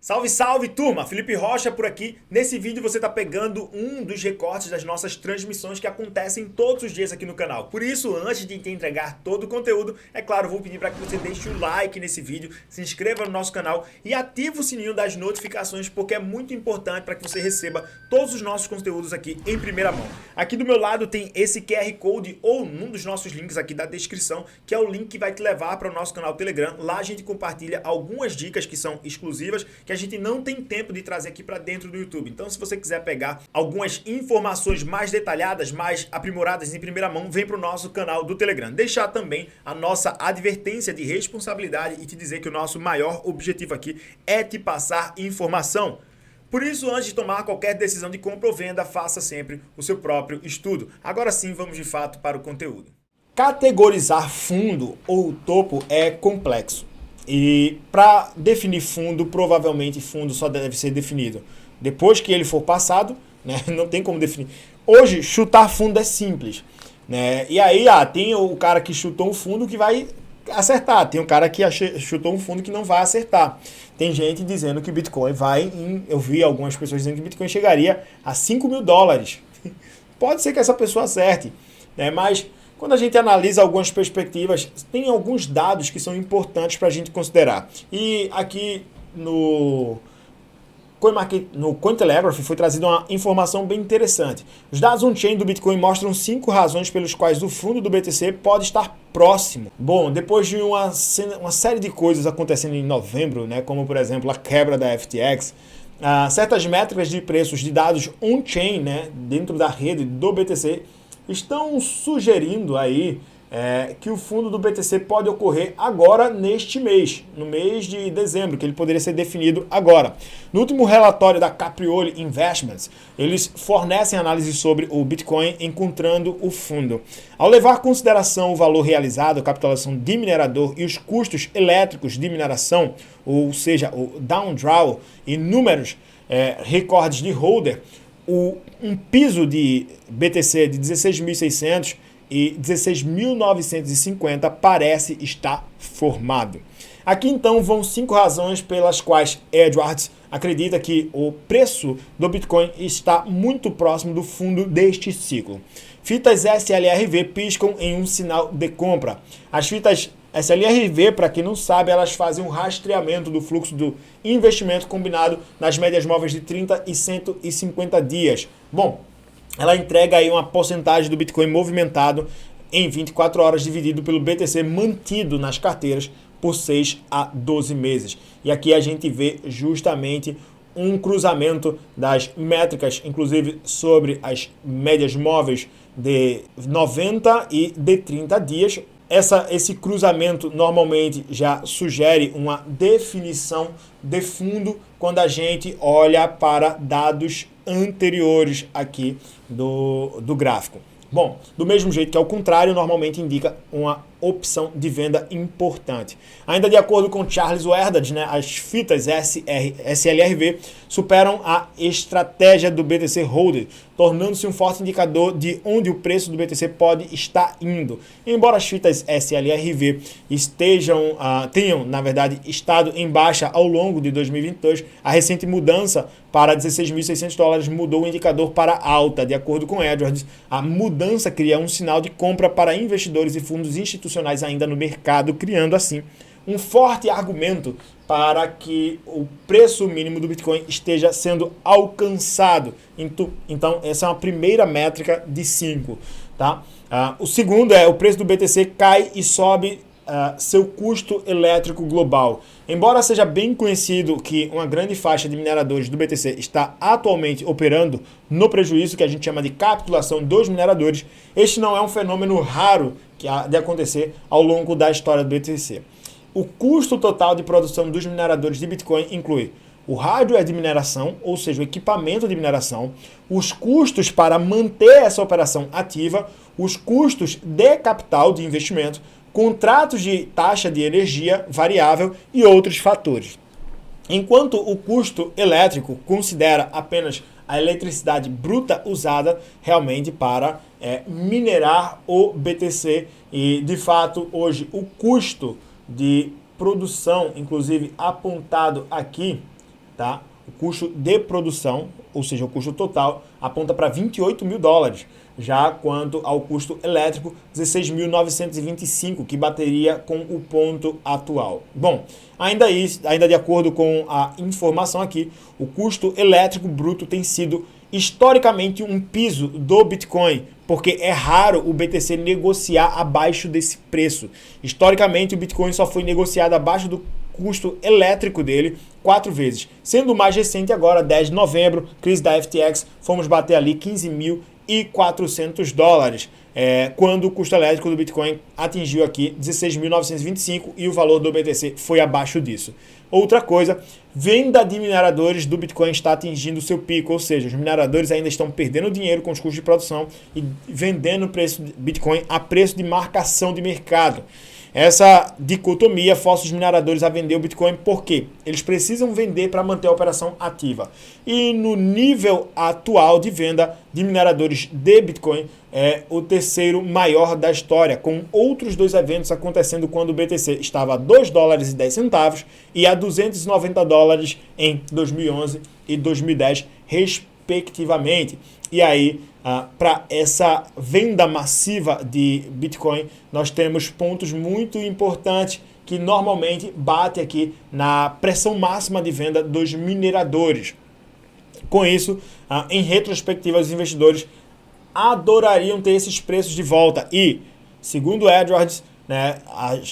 Salve, salve, turma! Felipe Rocha por aqui. Nesse vídeo você está pegando um dos recortes das nossas transmissões que acontecem todos os dias aqui no canal. Por isso, antes de te entregar todo o conteúdo, é claro, vou pedir para que você deixe o like nesse vídeo, se inscreva no nosso canal e ative o sininho das notificações, porque é muito importante para que você receba todos os nossos conteúdos aqui em primeira mão. Aqui do meu lado tem esse QR Code ou um dos nossos links aqui da descrição, que é o link que vai te levar para o nosso canal Telegram. Lá a gente compartilha algumas dicas que são exclusivas, que a gente não tem tempo de trazer aqui para dentro do YouTube. Então, se você quiser pegar algumas informações mais detalhadas, mais aprimoradas em primeira mão, vem para o nosso canal do Telegram. Deixar também a nossa advertência de responsabilidade e te dizer que o nosso maior objetivo aqui é te passar informação. Por isso, antes de tomar qualquer decisão de compra ou venda, faça sempre o seu próprio estudo. Agora sim, vamos de fato para o conteúdo. Categorizar fundo ou topo é complexo. E para definir fundo, provavelmente fundo só deve ser definido depois que ele for passado, né? Não tem como definir. Hoje, chutar fundo é simples, né? E aí, tem o cara que chutou um fundo que vai acertar, tem o cara que chutou um fundo que não vai acertar. Tem gente dizendo que Bitcoin eu vi algumas pessoas dizendo que Bitcoin chegaria a $5.000. Pode ser que essa pessoa acerte, né? Mas quando a gente analisa algumas perspectivas, tem alguns dados que são importantes para a gente considerar. E aqui no Cointelegraph foi trazida uma informação bem interessante. Os dados on-chain do Bitcoin mostram 5 razões pelas quais o fundo do BTC pode estar próximo. Bom, depois de uma série de coisas acontecendo em novembro, né, como por exemplo a quebra da FTX, certas métricas de preços de dados on-chain, né, dentro da rede do BTC, estão sugerindo aí que o fundo do BTC pode ocorrer agora neste mês, no mês de dezembro, que ele poderia ser definido agora. No último relatório da Caprioli Investments, eles fornecem análise sobre o Bitcoin encontrando o fundo. Ao levar em consideração o valor realizado, a capitalização de minerador e os custos elétricos de mineração, ou seja, o downdraw e números recordes de holder, um piso de BTC de 16.600 e 16.950 parece estar formado. Aqui então vão 5 razões pelas quais Edwards acredita que o preço do Bitcoin está muito próximo do fundo deste ciclo. Fitas SLRV piscam em um sinal de compra. As fitas SLRV, para quem não sabe, elas fazem um rastreamento do fluxo do investimento combinado nas médias móveis de 30 e 150 dias. Bom, ela entrega aí uma porcentagem do Bitcoin movimentado em 24 horas dividido pelo BTC mantido nas carteiras por 6 a 12 meses. E aqui a gente vê justamente um cruzamento das métricas, inclusive sobre as médias móveis de 90 e de 30 dias. Esse cruzamento normalmente já sugere uma definição de fundo quando a gente olha para dados anteriores aqui do gráfico. Bom, do mesmo jeito que ao contrário, normalmente indica uma opção de venda importante. Ainda de acordo com Charles Werdad, né, as fitas SLRV superam a estratégia do BTC Holder, tornando-se um forte indicador de onde o preço do BTC pode estar indo. Embora as fitas SLRV tenham, na verdade, estado em baixa ao longo de 2022, a recente mudança para $16.600 mudou o indicador para alta. De acordo com Edwards, a mudança cria um sinal de compra para investidores e fundos institucionais ainda no mercado, criando assim um forte argumento para que o preço mínimo do Bitcoin esteja sendo alcançado. Então, essa é uma primeira métrica de 5. Tá? O segundo é o preço do BTC cai e sobe seu custo elétrico global. Embora seja bem conhecido que uma grande faixa de mineradores do BTC está atualmente operando no prejuízo, que a gente chama de capitulação dos mineradores, este não é um fenômeno raro de acontecer ao longo da história do BTC. O custo total de produção dos mineradores de Bitcoin inclui o hardware de mineração, ou seja, o equipamento de mineração, os custos para manter essa operação ativa, os custos de capital de investimento, contratos de taxa de energia variável e outros fatores. Enquanto o custo elétrico considera apenas a eletricidade bruta usada realmente para minerar o BTC, e de fato hoje o custo de produção, inclusive apontado aqui, tá? O custo de produção, ou seja, o custo total, aponta para 28 mil dólares. Já quanto ao custo elétrico, 16.925, que bateria com o ponto atual. Bom, ainda de acordo com a informação aqui, o custo elétrico bruto tem sido historicamente um piso do Bitcoin, porque é raro o BTC negociar abaixo desse preço. Historicamente, o Bitcoin só foi negociado abaixo do custo elétrico dele 4 vezes. Sendo o mais recente agora, 10 de novembro, crise da FTX, fomos bater ali 15.400 dólares, quando o custo elétrico do Bitcoin atingiu aqui 16.925 e o valor do BTC foi abaixo disso. Outra coisa, venda de mineradores do Bitcoin está atingindo seu pico, ou seja, os mineradores ainda estão perdendo dinheiro com os custos de produção e vendendo o preço de Bitcoin a preço de marcação de mercado. Essa dicotomia força os mineradores a vender o Bitcoin porque eles precisam vender para manter a operação ativa. E no nível atual de venda de mineradores de Bitcoin é o terceiro maior da história, com outros 2 eventos acontecendo quando o BTC estava a 2 dólares e 10 centavos e a 290 dólares em 2011 e 2010, respectivamente. E aí, para essa venda massiva de Bitcoin, nós temos pontos muito importantes que normalmente bate aqui na pressão máxima de venda dos mineradores. Com isso, em retrospectiva, os investidores adorariam ter esses preços de volta e, segundo Edwards, né,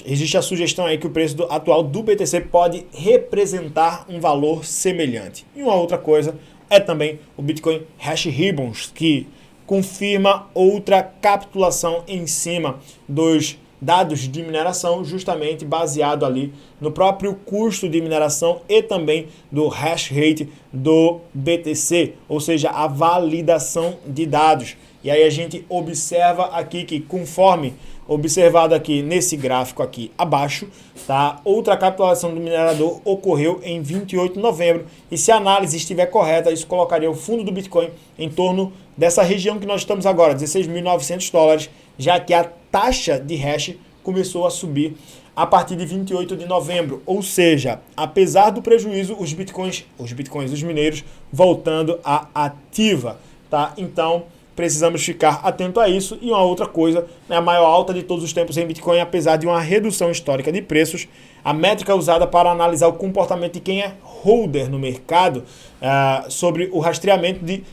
existe a sugestão aí que o preço atual do BTC pode representar um valor semelhante. E uma outra coisa é também o Bitcoin Hash Ribbons, que confirma outra capitulação em cima dos dados de mineração, justamente baseado ali no próprio custo de mineração e também do hash rate do BTC, ou seja, a validação de dados. E aí a gente observa aqui que, conforme observado aqui nesse gráfico aqui abaixo, tá? Outra capitulação do minerador ocorreu em 28 de novembro e, se a análise estiver correta, isso colocaria o fundo do Bitcoin em torno dessa região que nós estamos agora, 16.900 dólares, já que a taxa de hash começou a subir a partir de 28 de novembro, ou seja, apesar do prejuízo, os mineiros voltando à ativa, tá? Então, precisamos ficar atento a isso. E uma outra coisa, né, a maior alta de todos os tempos em Bitcoin, apesar de uma redução histórica de preços, a métrica usada para analisar o comportamento de quem é holder no mercado sobre o rastreamento de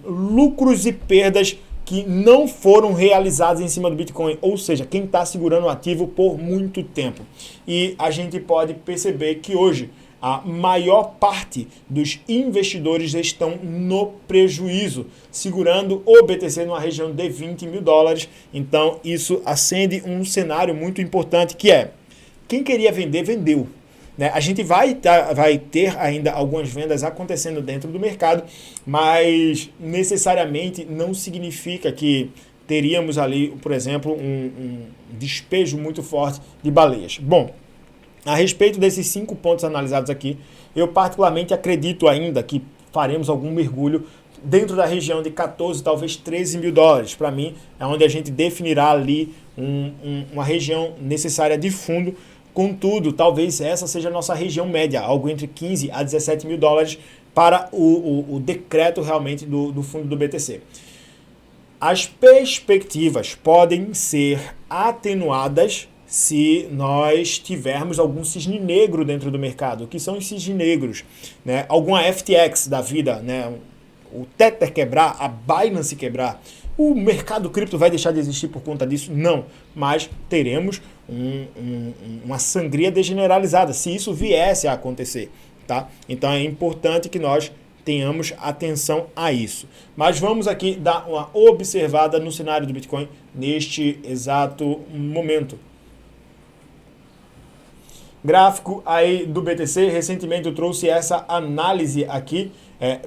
lucros e perdas que não foram realizados em cima do Bitcoin, ou seja, quem está segurando o ativo por muito tempo. E a gente pode perceber que hoje a maior parte dos investidores estão no prejuízo, segurando o BTC numa região de 20 mil dólares. Então isso acende um cenário muito importante, que é: quem queria vender, vendeu. Né? A gente vai ter ainda algumas vendas acontecendo dentro do mercado, mas necessariamente não significa que teríamos ali, por exemplo, um despejo muito forte de baleias. Bom, a respeito desses 5 pontos analisados aqui, eu particularmente acredito ainda que faremos algum mergulho dentro da região de 14, talvez 13 mil dólares. Para mim, é onde a gente definirá ali uma região necessária de fundo. Contudo, talvez essa seja a nossa região média, algo entre 15 a 17 mil dólares para o decreto realmente do fundo do BTC. As perspectivas podem ser atenuadas se nós tivermos algum cisne negro dentro do mercado. O que são os cisnes negros? Né? Alguma FTX da vida, né? O Tether quebrar, a Binance quebrar. O mercado cripto vai deixar de existir por conta disso? Não, mas teremos uma sangria desgeneralizada, se isso viesse a acontecer, tá? Então é importante que nós tenhamos atenção a isso. Mas vamos aqui dar uma observada no cenário do Bitcoin neste exato momento. Gráfico aí do BTC, recentemente eu trouxe essa análise aqui,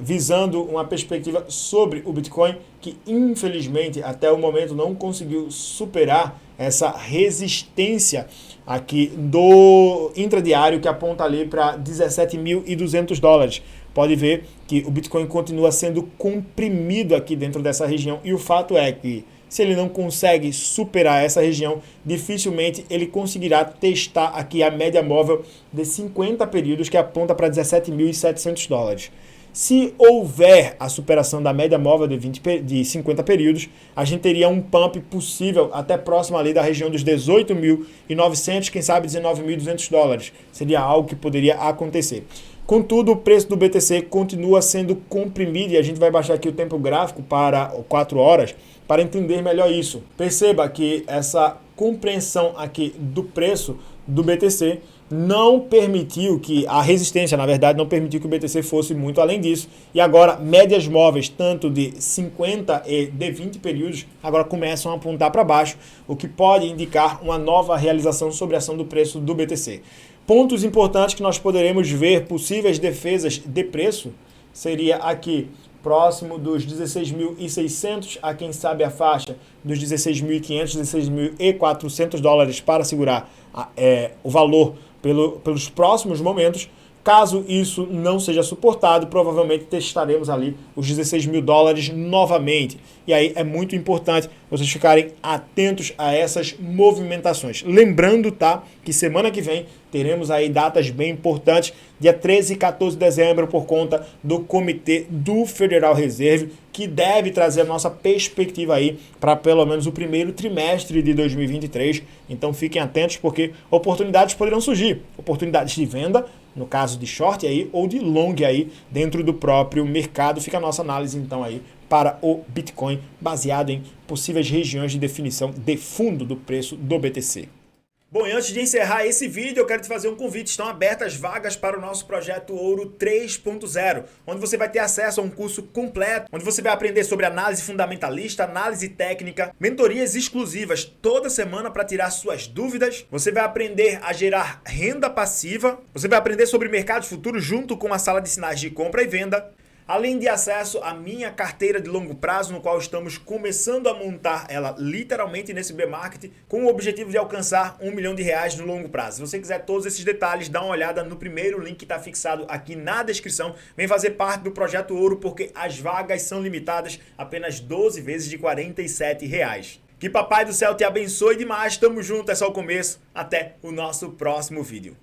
visando uma perspectiva sobre o Bitcoin, que infelizmente até o momento não conseguiu superar essa resistência aqui do intradiário, que aponta ali para 17.200 dólares. Pode ver que o Bitcoin continua sendo comprimido aqui dentro dessa região, e o fato é que Se ele não consegue superar essa região, dificilmente ele conseguirá testar aqui a média móvel de 50 períodos, que aponta para 17.700 dólares. Se houver a superação da média móvel de 50 períodos, a gente teria um pump possível até próximo ali da região dos 18.900, quem sabe 19.200 dólares. Seria algo que poderia acontecer. Contudo, o preço do BTC continua sendo comprimido e a gente vai baixar aqui o tempo gráfico para 4 horas para entender melhor isso. Perceba que essa compreensão aqui do preço do BTC não permitiu que a resistência, na verdade, não permitiu que o BTC fosse muito além disso. E agora, médias móveis, tanto de 50 e de 20 períodos, agora começam a apontar para baixo, o que pode indicar uma nova realização sobre a ação do preço do BTC. Pontos importantes que nós poderemos ver, possíveis defesas de preço, seria aqui próximo dos 16.600, a quem sabe a faixa dos 16.500, 16.400 dólares para segurar o valor pelos próximos momentos. Caso isso não seja suportado, provavelmente testaremos ali os 16 mil dólares novamente. E aí é muito importante vocês ficarem atentos a essas movimentações. Lembrando, tá, que semana que vem teremos aí datas bem importantes, dia 13 e 14 de dezembro, por conta do comitê do Federal Reserve, que deve trazer a nossa perspectiva aí para pelo menos o primeiro trimestre de 2023. Então fiquem atentos, porque oportunidades poderão surgir, oportunidades de venda, no caso de short aí, ou de long aí dentro do próprio mercado. Fica a nossa análise então aí para o Bitcoin, baseado em possíveis regiões de definição de fundo do preço do BTC. Bom, e antes de encerrar esse vídeo, eu quero te fazer um convite. Estão abertas vagas para o nosso projeto Ouro 3.0, onde você vai ter acesso a um curso completo, onde você vai aprender sobre análise fundamentalista, análise técnica, mentorias exclusivas toda semana para tirar suas dúvidas. Você vai aprender a gerar renda passiva, você vai aprender sobre mercados futuros junto com a sala de sinais de compra e venda, além de acesso à minha carteira de longo prazo, no qual estamos começando a montar ela literalmente nesse bear market, com o objetivo de alcançar R$1 milhão no longo prazo. Se você quiser todos esses detalhes, dá uma olhada no primeiro link que está fixado aqui na descrição. Vem fazer parte do Projeto Ouro, porque as vagas são limitadas, apenas 12 vezes de R$47. Que Papai do Céu te abençoe demais, tamo junto, é só o começo. Até o nosso próximo vídeo.